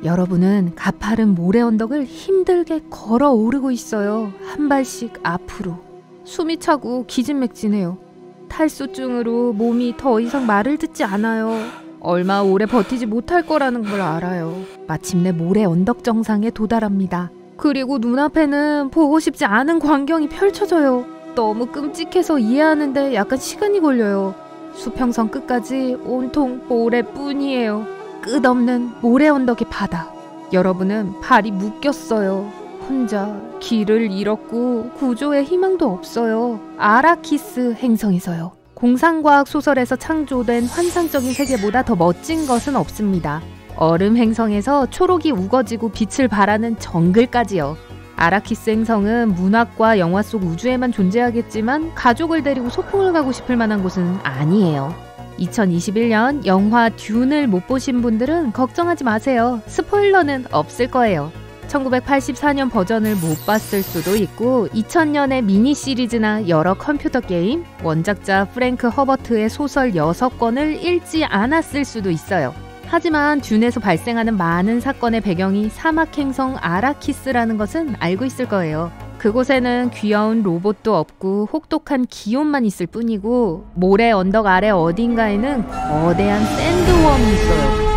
여러분은 가파른 모래 언덕을 힘들게 걸어 오르고 있어요. 한 발씩 앞으로. 숨이 차고 기진맥진해요. 탈수증으로 몸이 더 이상 말을 듣지 않아요. 얼마 오래 버티지 못할 거라는 걸 알아요. 마침내 모래 언덕 정상에 도달합니다. 그리고 눈앞에는 보고 싶지 않은 광경이 펼쳐져요. 너무 끔찍해서 이해하는데 약간 시간이 걸려요. 수평선 끝까지 온통 모래뿐이에요. 끝없는 모래 언덕의 바다. 여러분은 발이 묶였어요. 혼자 길을 잃었고 구조의 희망도 없어요. 아라키스 행성에서요. 공상과학 소설에서 창조된 환상적인 세계보다 더 멋진 것은 없습니다. 얼음 행성에서 초록이 우거지고 빛을 발하는 정글까지요. 아라키스 행성은 문학과 영화 속 우주에만 존재하겠지만 가족을 데리고 소풍을 가고 싶을 만한 곳은 아니에요. 2021년 영화 듄을 못 보신 분들은 걱정하지 마세요. 스포일러는 없을 거예요. 1984년 버전을 못 봤을 수도 있고 2000년의 미니 시리즈나 여러 컴퓨터 게임, 원작자 프랭크 허버트의 소설 6권을 읽지 않았을 수도 있어요. 하지만 듄에서 발생하는 많은 사건의 배경이 사막행성 아라키스라는 것은 알고 있을 거예요. 그곳에는 귀여운 로봇도 없고 혹독한 기온만 있을 뿐이고 모래 언덕 아래 어딘가에는 거대한 샌드웜이 있어요.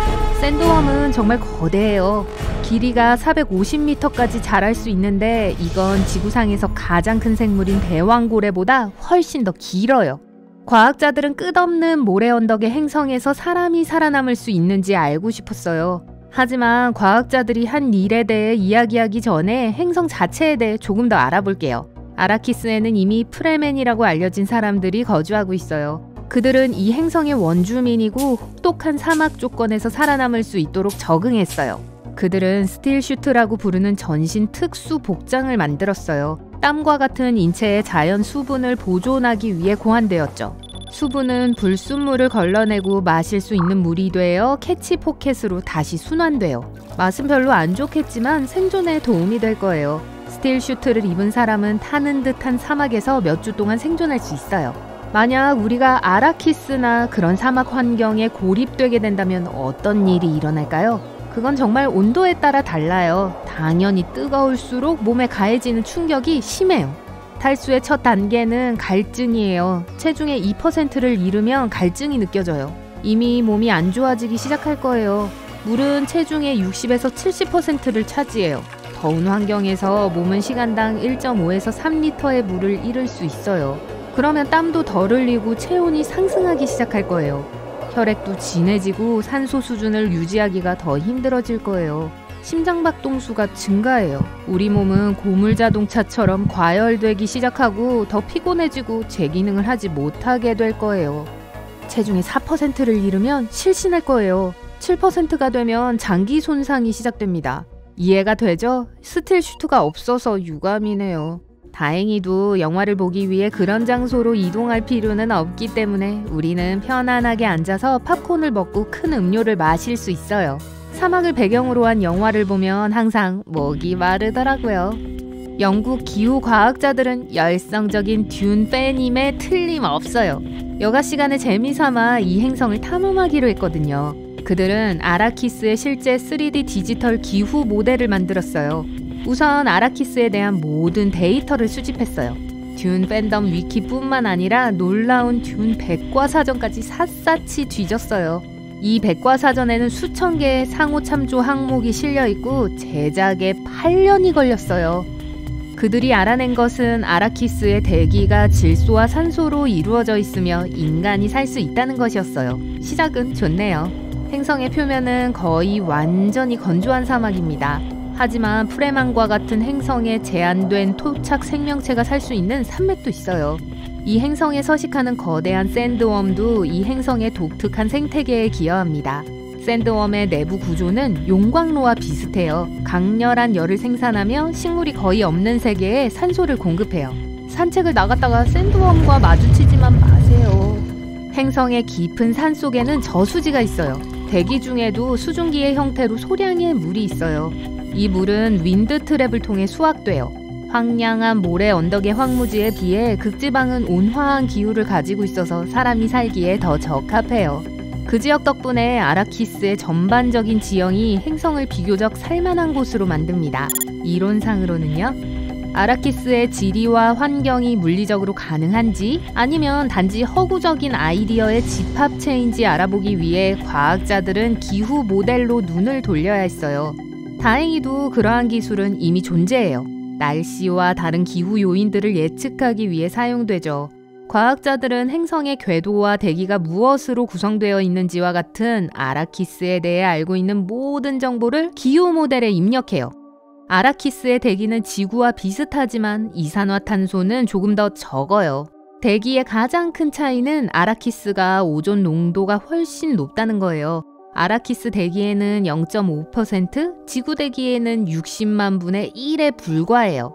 샌드웜은 정말 거대해요. 길이가 450m까지 자랄 수 있는데 이건 지구상에서 가장 큰 생물인 대왕고래보다 훨씬 더 길어요. 과학자들은 끝없는 모래 언덕의 행성에서 사람이 살아남을 수 있는지 알고 싶었어요. 하지만 과학자들이 한 일에 대해 이야기하기 전에 행성 자체에 대해 조금 더 알아볼게요. 아라키스에는 이미 프레맨이라고 알려진 사람들이 거주하고 있어요. 그들은 이 행성의 원주민이고 혹독한 사막 조건에서 살아남을 수 있도록 적응했어요. 그들은 스틸슈트라고 부르는 전신 특수 복장을 만들었어요. 땀과 같은 인체의 자연 수분을 보존하기 위해 고안되었죠. 수분은 불순물을 걸러내고 마실 수 있는 물이 되어 캐치 포켓으로 다시 순환돼요. 맛은 별로 안 좋겠지만 생존에 도움이 될 거예요. 스틸슈트를 입은 사람은 타는 듯한 사막에서 몇 주 동안 생존할 수 있어요. 만약 우리가 아라키스나 그런 사막 환경에 고립되게 된다면 어떤 일이 일어날까요? 그건 정말 온도에 따라 달라요. 당연히 뜨거울수록 몸에 가해지는 충격이 심해요. 탈수의 첫 단계는 갈증이에요. 체중의 2%를 잃으면 갈증이 느껴져요. 이미 몸이 안 좋아지기 시작할 거예요. 물은 체중의 60에서 70%를 차지해요. 더운 환경에서 몸은 시간당 1.5에서 3리터의 물을 잃을 수 있어요. 그러면 땀도 덜 흘리고 체온이 상승하기 시작할 거예요. 혈액도 진해지고 산소 수준을 유지하기가 더 힘들어질 거예요. 심장박동수가 증가해요. 우리 몸은 고물자동차처럼 과열되기 시작하고 더 피곤해지고 제 기능을 하지 못하게 될 거예요. 체중의 4%를 잃으면 실신할 거예요. 7%가 되면 장기 손상이 시작됩니다. 이해가 되죠? 스틸슈트가 없어서 유감이네요. 다행히도 영화를 보기 위해 그런 장소로 이동할 필요는 없기 때문에 우리는 편안하게 앉아서 팝콘을 먹고 큰 음료를 마실 수 있어요. 사막을 배경으로 한 영화를 보면 항상 목이 마르더라고요. 영국 기후과학자들은 열성적인 듄 팬임에 틀림없어요. 여가 시간에 재미삼아 이 행성을 탐험하기로 했거든요. 그들은 아라키스의 실제 3D 디지털 기후 모델을 만들었어요. 우선 아라키스에 대한 모든 데이터를 수집했어요. 듄 팬덤 위키뿐만 아니라 놀라운 듄 백과사전까지 샅샅이 뒤졌어요. 이 백과사전에는 수천 개의 상호 참조 항목이 실려있고 제작에 8년이 걸렸어요. 그들이 알아낸 것은 아라키스의 대기가 질소와 산소로 이루어져 있으며 인간이 살 수 있다는 것이었어요. 시작은 좋네요. 행성의 표면은 거의 완전히 건조한 사막입니다. 하지만 프레만과 같은 행성에 제한된 토착 생명체가 살 수 있는 산맥도 있어요. 이 행성에 서식하는 거대한 샌드웜도 이 행성의 독특한 생태계에 기여합니다. 샌드웜의 내부 구조는 용광로와 비슷해요. 강렬한 열을 생산하며 식물이 거의 없는 세계에 산소를 공급해요. 산책을 나갔다가 샌드웜과 마주치지만 마세요. 행성의 깊은 산 속에는 저수지가 있어요. 대기 중에도 수증기의 형태로 소량의 물이 있어요. 이 물은 윈드 트랩을 통해 수확돼요. 황량한 모래 언덕의 황무지에 비해 극지방은 온화한 기후를 가지고 있어서 사람이 살기에 더 적합해요. 그 지역 덕분에 아라키스의 전반적인 지형이 행성을 비교적 살만한 곳으로 만듭니다. 이론상으로는요. 아라키스의 지리와 환경이 물리적으로 가능한지 아니면 단지 허구적인 아이디어의 집합체인지 알아보기 위해 과학자들은 기후 모델로 눈을 돌려야 했어요. 다행히도 그러한 기술은 이미 존재해요. 날씨와 다른 기후 요인들을 예측하기 위해 사용되죠. 과학자들은 행성의 궤도와 대기가 무엇으로 구성되어 있는지와 같은 아라키스에 대해 알고 있는 모든 정보를 기후 모델에 입력해요. 아라키스의 대기는 지구와 비슷하지만 이산화탄소는 조금 더 적어요. 대기의 가장 큰 차이는 아라키스가 오존 농도가 훨씬 높다는 거예요. 아라키스 대기에는 0.5%, 지구 대기에는 60만 분의 1에 불과해요.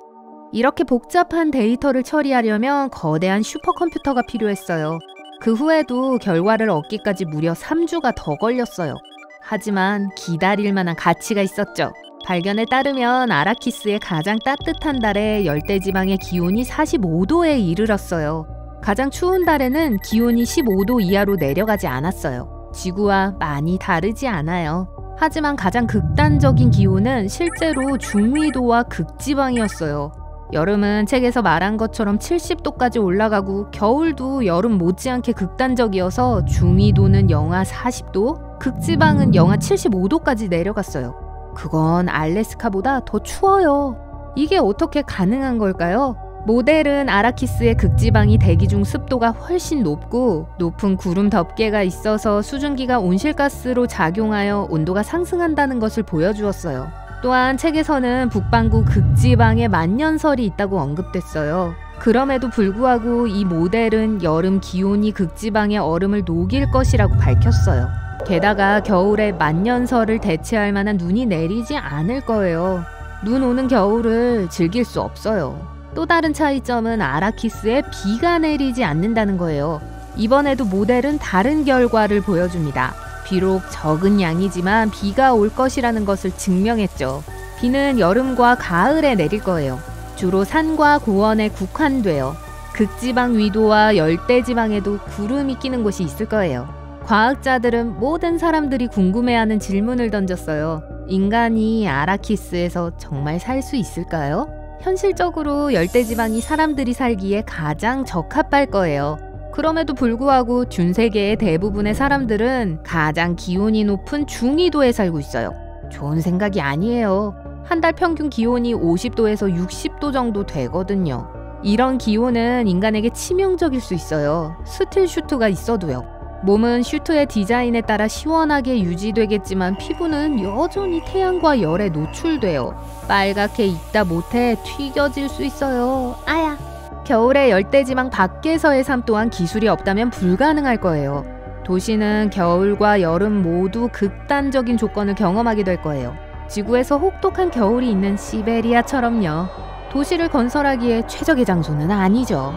이렇게 복잡한 데이터를 처리하려면 거대한 슈퍼컴퓨터가 필요했어요. 그 후에도 결과를 얻기까지 무려 3주가 더 걸렸어요. 하지만 기다릴 만한 가치가 있었죠. 발견에 따르면 아라키스의 가장 따뜻한 달에 열대지방의 기온이 45도에 이르렀어요. 가장 추운 달에는 기온이 15도 이하로 내려가지 않았어요. 지구와 많이 다르지 않아요. 하지만 가장 극단적인 기온은 실제로 중위도와 극지방이었어요. 여름은 책에서 말한 것처럼 70도까지 올라가고 겨울도 여름 못지않게 극단적이어서 중위도는 영하 40도, 극지방은 영하 75도까지 내려갔어요. 그건 알래스카보다 더 추워요. 이게 어떻게 가능한 걸까요? 모델은 아라키스의 극지방이 대기 중 습도가 훨씬 높고 높은 구름 덮개가 있어서 수증기가 온실가스로 작용하여 온도가 상승한다는 것을 보여주었어요. 또한 책에서는 북반구 극지방에 만년설이 있다고 언급됐어요. 그럼에도 불구하고 이 모델은 여름 기온이 극지방의 얼음을 녹일 것이라고 밝혔어요. 게다가 겨울에 만년설을 대체할 만한 눈이 내리지 않을 거예요. 눈 오는 겨울을 즐길 수 없어요. 또 다른 차이점은 아라키스에 비가 내리지 않는다는 거예요. 이번에도 모델은 다른 결과를 보여줍니다. 비록 적은 양이지만 비가 올 것이라는 것을 증명했죠. 비는 여름과 가을에 내릴 거예요. 주로 산과 고원에 국한돼요. 극지방 위도와 열대지방에도 구름이 끼는 곳이 있을 거예요. 과학자들은 모든 사람들이 궁금해하는 질문을 던졌어요. 인간이 아라키스에서 정말 살 수 있을까요? 현실적으로 열대지방이 사람들이 살기에 가장 적합할 거예요. 그럼에도 불구하고 둔세계의 대부분의 사람들은 가장 기온이 높은 중위도에 살고 있어요. 좋은 생각이 아니에요. 한 달 평균 기온이 50도에서 60도 정도 되거든요. 이런 기온은 인간에게 치명적일 수 있어요. 스틸 슈트가 있어도요. 몸은 슈트의 디자인에 따라 시원하게 유지되겠지만 피부는 여전히 태양과 열에 노출돼요. 빨갛게 익다 못해 튀겨질 수 있어요. 아야! 겨울에 열대지방 밖에서의 삶 또한 기술이 없다면 불가능할 거예요. 도시는 겨울과 여름 모두 극단적인 조건을 경험하게 될 거예요. 지구에서 혹독한 겨울이 있는 시베리아처럼요. 도시를 건설하기에 최적의 장소는 아니죠.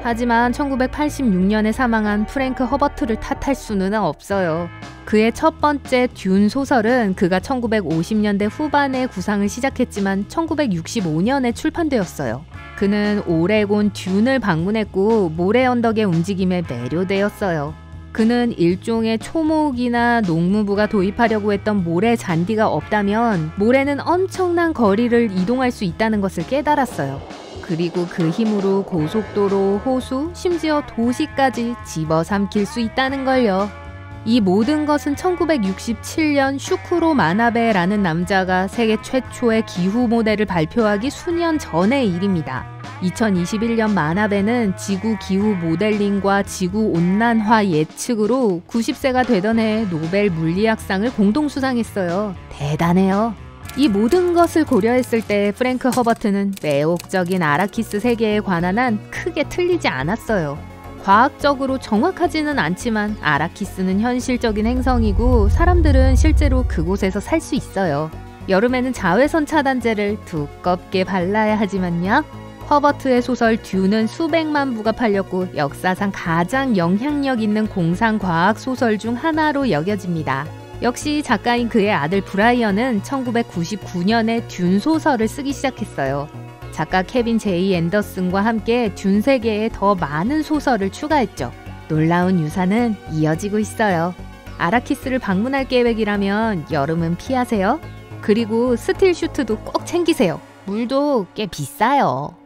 하지만 1986년에 사망한 프랭크 허버트를 탓할 수는 없어요. 그의 첫 번째 듄 소설은 그가 1950년대 후반에 구상을 시작했지만 1965년에 출판되었어요. 그는 오레곤 듄을 방문했고 모래 언덕의 움직임에 매료되었어요. 그는 일종의 초목이나 농무부가 도입하려고 했던 모래 잔디가 없다면 모래는 엄청난 거리를 이동할 수 있다는 것을 깨달았어요. 그리고 그 힘으로 고속도로, 호수, 심지어 도시까지 집어삼킬 수 있다는 걸요. 이 모든 것은 1967년 슈쿠로 마나베라는 남자가 세계 최초의 기후 모델을 발표하기 수년 전의 일입니다. 2021년 마나베는 지구 기후 모델링과 지구 온난화 예측으로 90세가 되던 해에 노벨 물리학상을 공동 수상했어요. 대단해요. 이 모든 것을 고려했을 때 프랭크 허버트는 매혹적인 아라키스 세계에 관한 한 크게 틀리지 않았어요. 과학적으로 정확하지는 않지만 아라키스는 현실적인 행성이고 사람들은 실제로 그곳에서 살 수 있어요. 여름에는 자외선 차단제를 두껍게 발라야 하지만요. 허버트의 소설 듄은 수백만 부가 팔렸고 역사상 가장 영향력 있는 공상과학 소설 중 하나로 여겨집니다. 역시 작가인 그의 아들 브라이언은 1999년에 듄 소설을 쓰기 시작했어요. 작가 케빈 제이 앤더슨과 함께 듄 세계에 더 많은 소설을 추가했죠. 놀라운 유산은 이어지고 있어요. 아라키스를 방문할 계획이라면 여름은 피하세요. 그리고 스틸 슈트도 꼭 챙기세요. 물도 꽤 비싸요.